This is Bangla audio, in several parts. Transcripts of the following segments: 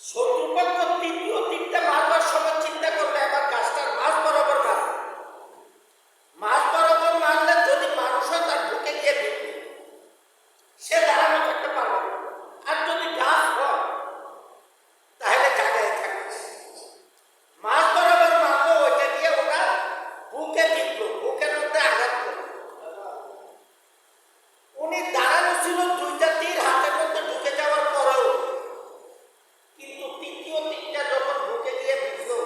শত্রুপক্ষ তৃতীয় তিনটা মারবার সময় চিন্তা করবে আমার গাছটার মাঝ বরাবর মারবে। মাঝ বরাবর মারলে যদি মানুষ হয় তার বুকে গিয়ে বিঁধবে, সে দাঁড়ানো থাকতে পারবে না। আর যদি গাছ হয় তাহলে জায়গায় থাকবে। মাঝ বরাবর মারলো, ওইটা দিয়ে ওরা বুকে বিঁধলো, বুকের মধ্যে আঘাত করলো। উনি দাঁড়ানো ছিল, দুইটা তীর হাতের মধ্যে ঢুকে যাওয়ার পরেও কিন্তু তৃতীয় তীরটা যখন বুকে গিয়ে বিঁধল,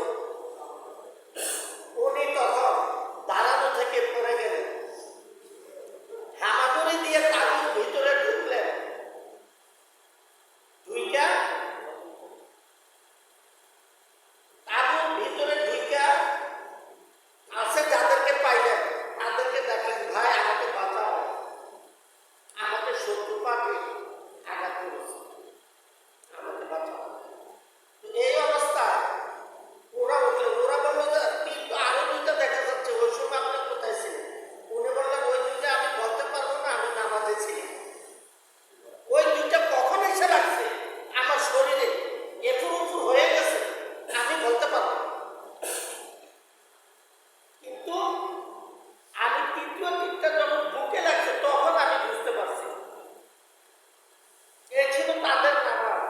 উনি তখন দাঁড়ানো থেকে পড়ে গেলেন। হামাগুড়ি দিয়ে তাবুর ভিতরে ঢুকলেন। দুইটা তাবুর ভিতরে ঢুকা আছে, যাদেরকে পাইলেন তাদেরকে দেখলেন, ভাই আমাকে বাঁচাও, আমাকে শত্রু পাকে আঘাত করেছে, আমাকে বাঁচাও। এই অবস্থায় ওরা উঠলেন। ওরা বললো যে কিন্তু আরো দুইটা দেখা যাচ্ছে, ওই সময় আপনি কোথায় ছিলেন? উনি বললেন ওই দুইটা আমি বলতে পারবো না, আমি নামাজে ছিলাম। ওই দুইটা কখন এসে লাগছে আমার শরীরে, এফুর উফুর হয়ে গেছে, আমি বলতে পারবো না। কিন্তু আমি তৃতীয় তীরটা যখন বুকে লাগছে তখন আমি বুঝতে পারছি এ ছিল তাদের নামাজ।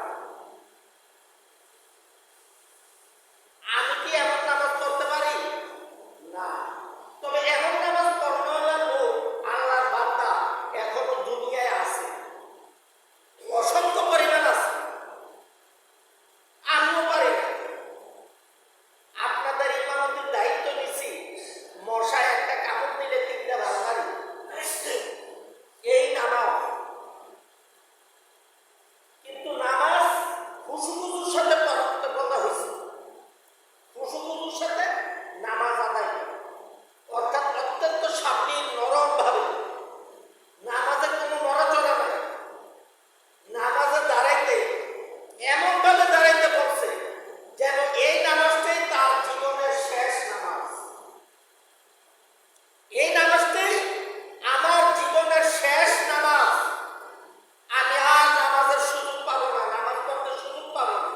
আমি কি এমন নামাজ পড়তে পারি? না। তবে এমন নামাজ পড়নেওয়ালা লোক, আল্লাহর বান্দা এখনো দুনিয়ায় আছে, অসংখ্য পরিমাণ আছে। আমিও পারি না। আপনাদের ইমামতির দায়িত্ব নিছি, মশায় একটা কামড় দিলে তিনটা ভাঙারি, এই নামাজ। কিন্তু নামাজ খুশুখুশুর সাথে পড়তে বলা হয়েছে, খুশুখুশুর সাথে নামাজ আদায় করে, অর্থাৎ অত্যন্ত সাবলীল নরম ভাবে। নামাজে কোনো নড়াচড়া নাই। নামাজে দাঁড়াইতে এমন ভাবে দাঁড়াইতে বলছে যেন এই নামাজটাই তার জীবনের শেষ নামাজ। এই নামাজটাই আমার জীবনের শেষ নামাজ। আমি আর নামাজের সুযোগ পাবো না, নামাজ পড়তে সুযোগ পাবো না।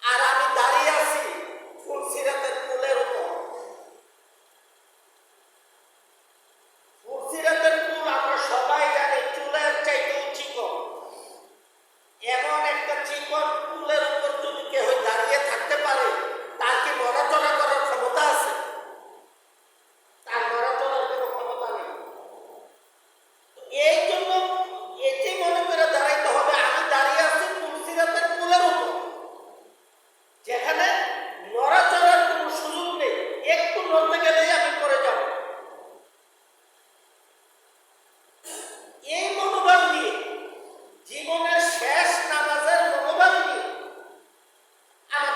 আর আমি দাঁড়িয়ে আছি ফুলসিরাতের পুলের উপর। ফুলসিরাতের পুল আমরা সবাই জানি চুলের চাইতেও চিকন। এমন একটা চিকন পুলের উপর যদি কেউ দাঁড়িয়ে থাকতে পারে, তার কি নড়াচড়া করার ক্ষমতা আছে? তার নড়াচড়ার কোনো ক্ষমতা নেই। এই জন্য এটি মনে করে দাঁড়াইতে হবে, আমি দাঁড়িয়ে আছি ফুলসিরাতের পুলের উপর, যেখানে নড়াচড়ার কোনো সুযোগ নেই। একটু নড়তে গেলেই আমি পড়ে যাব। এই মনোভাব নিয়ে, জীবনের শেষ নামাজের মনোভাব নিয়ে আমাদের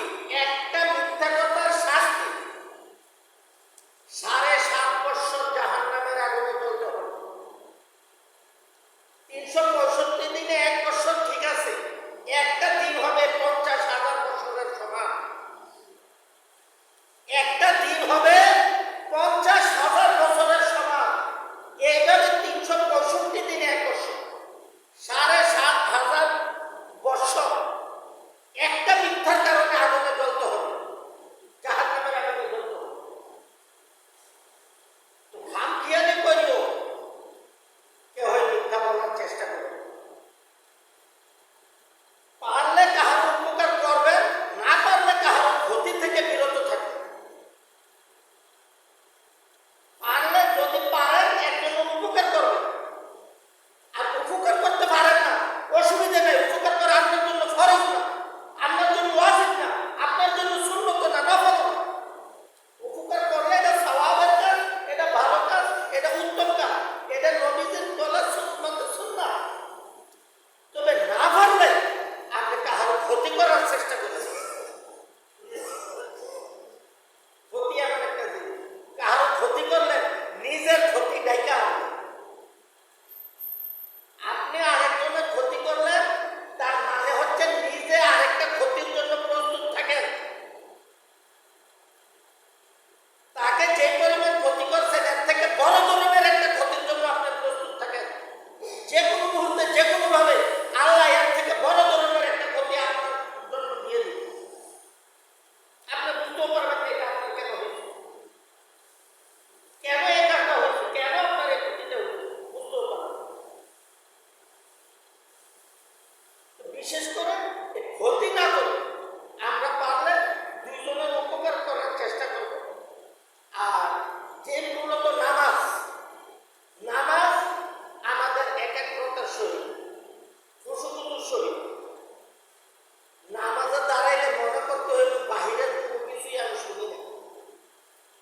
শাস্তি, একটা মিথ্যা কথার শাস্তি 7.5 বছর জাহান্নামের আগুনে জ্বলতে হবে। 365 দিনে 1 বছর ঠিক আছে, একটা দিন হবে 50,000 বছরের সমান। একটা দিন হবে 50,000 বছরের সমান। এইভাবে 365 দিনে 1 বছর, 7,500 বছর একটা মিথ্যার কারণে আগুনে জ্বলতে হবে, জাহান্নামের আগুনে জ্বলতে হবে। তো খামখেয়ালি করিও, কেউ মিথ্যা বলার চেষ্টা করবে, পারলে কাহার উপকার করবে, না পারলে কাহার ক্ষতি থেকে বিরত থাকবে। পারলে যদি পারেন একজনের উপকার করবে, আর উপকার করতে পারেন না, অসুবিধা নেই, উপকার করা আপনার জন্য ফরজ না, আপনার জন্য ওয়াজিব না, আপনার জন্য সুন্নত না, নফল না। উপকার করলে এটা সওয়াবের কাজ, এটা ভালো কাজ, এটা উত্তম কাজ, এটা নবীজির বলা সুন্নাহ। তবে না পারলে আপনি কাহার ক্ষতি করার চেষ্টা করেছেন। ক্ষতি এমন একটা জিনিস, কাহার ক্ষতি করলে নিজের ক্ষতি ডাইকা হবে। আপনি আরেকজনের ক্ষতি করলে তার মানে হচ্ছে নিজে আরেকটা ক্ষতির জন্য প্রস্তুত থাকেন। তাকে যে পরিমাণ ক্ষতি করছেন এর থেকে বড় ধরনের একটা ক্ষতির জন্য আপনি প্রস্তুত থাকেন। যে কোনো মুহূর্তে যে কোনো ভাবে আল্লাহ এর থেকে বড় ধরনের একটা ক্ষতি আপনার জন্য দিয়ে দিবে। আপনি বুঝতেও পারবেন না এটা আপনার কেন হয়েছে, কেন এই কাজটা হয়েছে, কেন আপনার এই ক্ষতিটা হয়েছে, বুঝতেও পারবেন। বিশেষ করে ক্ষতি না করে আমরা পারলে দুইজনের উপকার করার চেষ্টা করব। আর যে মূলত নামাজ, নামাজ আমাদের একাগ্রতার সহিত, খুশুখুশুর সহিত নামাজে দাঁড়াইলে মনে করতে হইল বাহিরের কোনো কিছুই আমি শুনি না,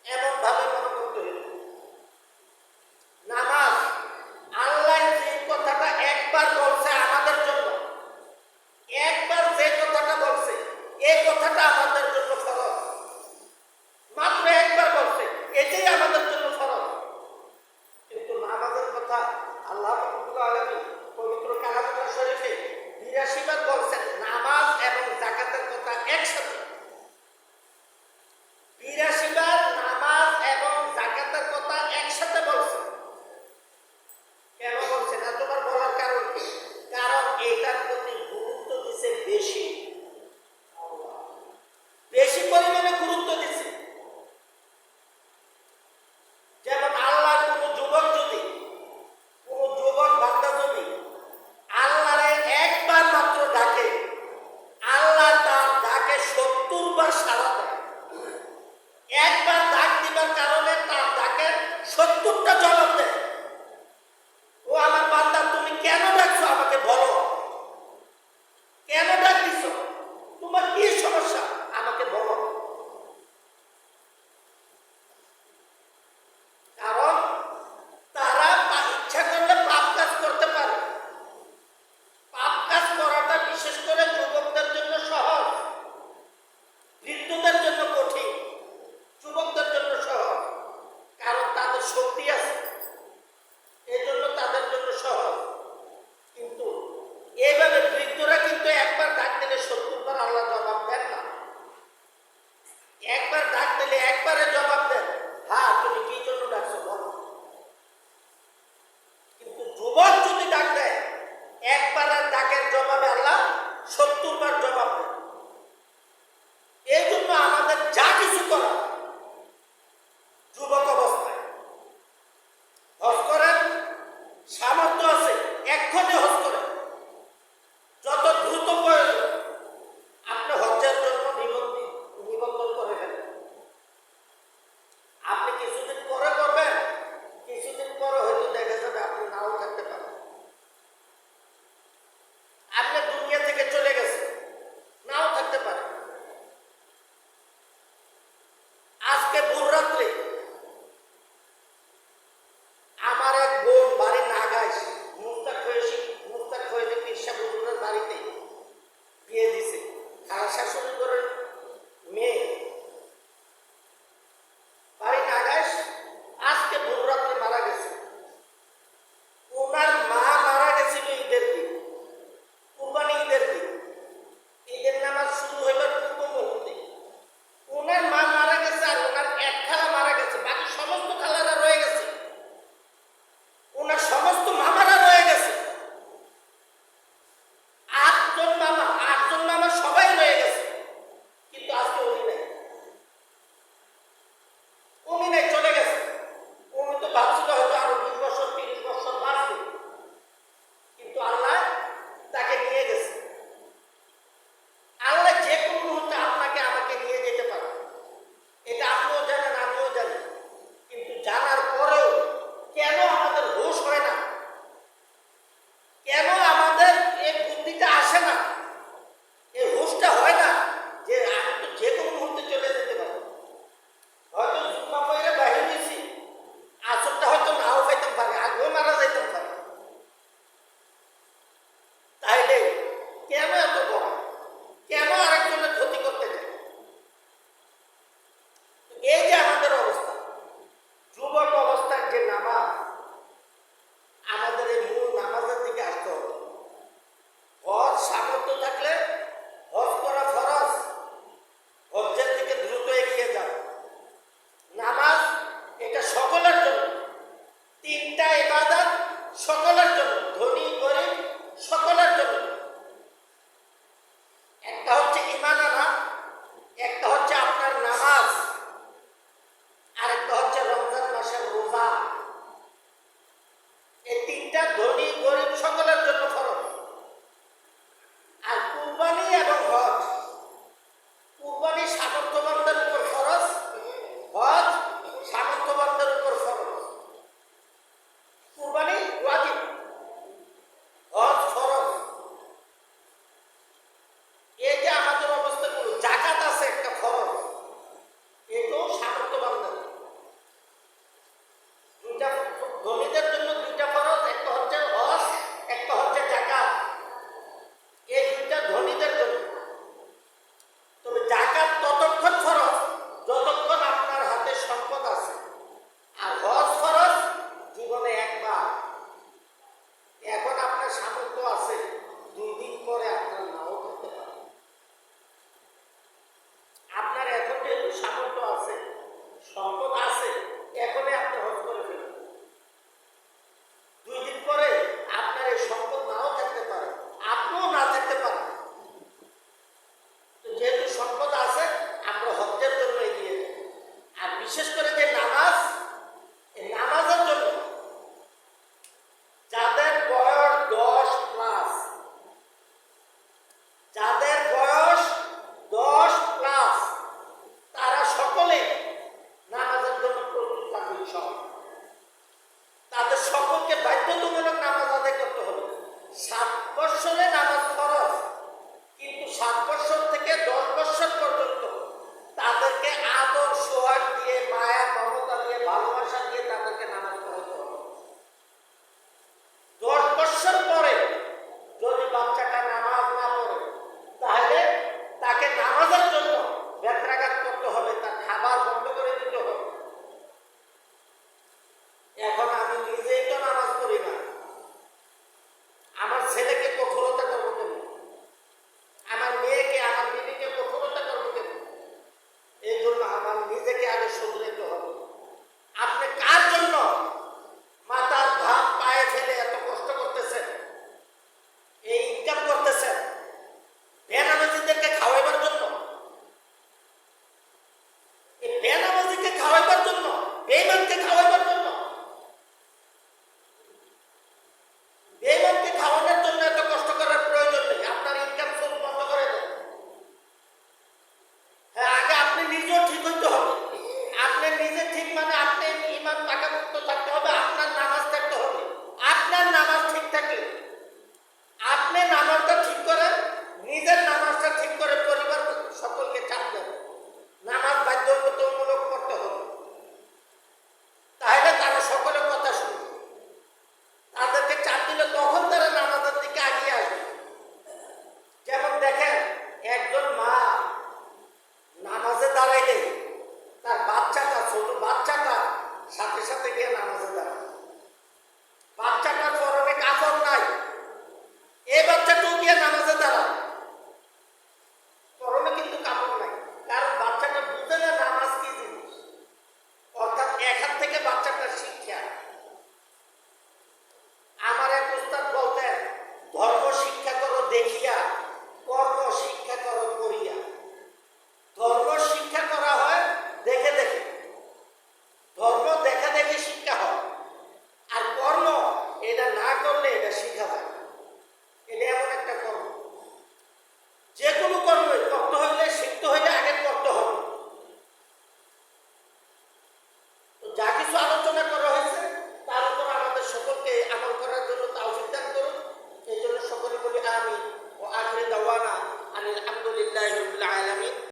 এমন ভাবে মনে করতে হইল। নামাজ আল্লাহ যে কথাটা একবার বলছে আমাদের জন্য, একবার যে কথাটা বলছে এই কথাটা আমাদের জন্য ফরজ, মাত্র একবার বলছে, এটাই আমাদের জন্য ফরজ। কিন্তু নামাজের কথা আল্লাহ রাব্বুল আলামিন পবিত্র কালামুল্লাহ শরীফে 82 বার বলছেন, নামাজ এবং যাকাতের কথা একসাথে। 82 বার নামাজ এবং যাকাতের কথা একসাথে বলছেন। কেন বলছেন? এতবার বলার কারণ কি? কারণ এটার প্রতি গুরুত্ব দিছে বেশি, বেশি পরিমাণে গুরুত্ব দিছে। যেমন আল্লাহ কোনো যুবক বান্দা যদি আল্লাহরে একবার মাত্র ডাকে, আল্লাহ তার ডাকে 70 বার সাড়া দেয়। একবার ডাক দিবার কারণে তার ডাকে 70টা জবাব দেয়। ও আমার বান্দা, তুমি কেন ডাকছো আমাকে বলো, কেন ডাক দিছো? একটা হচ্ছে ঈমান আনা, একটা হচ্ছে আপনার নামাজ, আরেকটা হচ্ছে রমজান মাসের রোজা। এই তিনটা ধনী গরিব সকলের জন্য ফরজ। আর কুরবানি এবং হজ, কুরবানি সামর্থ্যবানদের উপর ফরজ, হজ সামর্থ্যবানদের উপর ফরজ। কুরবানি ওয়াজিব, হজ ফরজ। এই যে আমাদের অবস্থাগুলো, জাকাত আছে একটা ফরজ, এটাও সামর্থ্যবানদের। দুইটা ধনীদের জন্য দুইটা ফরজ, একটা হচ্ছে হজ, একটা হচ্ছে জাকাত। এই দুইটা ধনীদের জন্য। তবে জাকাত ততক্ষণ ফরজ যতক্ষণ আপনার হাতে সম্পদ আছে, আর হজ ফরজ জীবনে একবার। এখন আপনার সামর্থ্য আছে, 2 দিন পরে আপনার নাও করতে পারে। আপনার এখন যেহেতু সামর্থ্য আছে, সম্পদ আছে, এখনই আপনি হজ করে ফেলুন। 2 দিন পরে আপনার এই সম্পদ নাও থাকতে পারে, আপনিও না থাকতে পারেন। তো যেহেতু সম্পদ আছে, আমরা হজ্জের জন্য এগিয়ে যাই। আর বিশেষ করে যে নামাজ, এই নামাজের জন্য যাদের বয়স 10 প্লাস, যাদের বয়স 10 প্লাস, তারা সকলে নামাজের জন্য প্রস্তুত থাকবে ইনশাআল্লাহ। তাদের সকলকে বাধ্যতামূলক নামাজ আদায় করতে হবে। 7 বছরে নামাজ ফরজ, কিন্তু 7 বছর থেকে 10 বছর পর্যন্ত তাদেরকে আদর সোহাগ দিয়ে, মায়া মমতা দিয়ে, ভালোবাসা দিয়ে তাদেরকে নামাজ পড়াতে হবে। 10 বছর পরে যদি বাচ্চাটা নামাজ না পড়ে, তাহলে তাকে নামাজের জন্য ব্যত্রাঘাত করতে হবে, তার খাবার বন্ধ করে দিতে হবে। এখন আমি নিজেই তো নামাজ পড়ি না, আমার ছেলেকে কঠোরতা করবো কেন? আমার মেয়েকে, আমার বিবিকে কঠোরতা করবো কেন? এই জন্য আমার নিজেকে আগে শুধরাতে হবে। আপনি কার জন্য মাথার ঘাম পায়ে ফেলে এত কষ্ট করতেছেন, এই ইনকাম করতেছেন? বেনামাজিদেরকে খাওয়াইবার জন্য? এই বেনামাজিকে খাওয়াইবার জন্য? বেঈমানকে খাওয়াইবার জন্য? বেঈমানকে খাওয়ানোর জন্য এত কষ্ট করার প্রয়োজন নেই। আপনার ইনকাম সোর্স বন্ধ করে দেন। হ্যাঁ, আগে আপনি নিজেও ঠিক হইতে হবে। আপনি নিজে ঠিক মানে আপনি ঈমান পাকাপোক্ত থাকতে হবে, আপনার নামাজ থাকতে হবে। আপনার নামাজ ঠিক থাকলে, আপনি নামাজটা ঠিক করেন, নিজের নামাজটা ঠিক করে পরিবার সকলকে চাপ দেন। নামাজ বাধ্যতামূলক করতে হবে, তাহলে তারা সকলের কথা শুনবে। তাদেরকে চাপ দিলে তখন তারা নামাজের দিকে এগিয়ে আসবে। যেমন দেখেন, একজন মা নামাজে দাঁড়াইলে তার বাচ্চাটা, ছোট বাচ্চাটা সাথে সাথে গিয়ে নামাজে দাঁড়ায়। বাচ্চাটার পরনে কাপড় নাই, এই বাচ্চাটাও গিয়ে নামাজে দাঁড়ায়, পরনে কিন্তু কাপড় নাই। কারণ বাচ্চাটা বুঝে না নামাজ কি জিনিস। অর্থাৎ এখান থেকে বাচ্চাটার শিক্ষা। আমার এক উস্তাদ বলতেন, ধর্ম শিক্ষা করো দেখিয়া, কর্ম শিক্ষা করো করিয়া। ধর্ম শিক্ষা করা হয় দেখে দেখে, ধর্ম দেখা দেখে শিক্ষা হয়। আর কর্ম, এটা না করলে এটা শিখা হয় না। এটা এমন একটা কর্ম, যে কোনো কর্মে করতে হইলে, শিখতে হইলে আগে করতে হবে। তো যা কিছু আলোচনা করা হয়েছে তার উপর আমাদের সকলকে আমল করার জন্য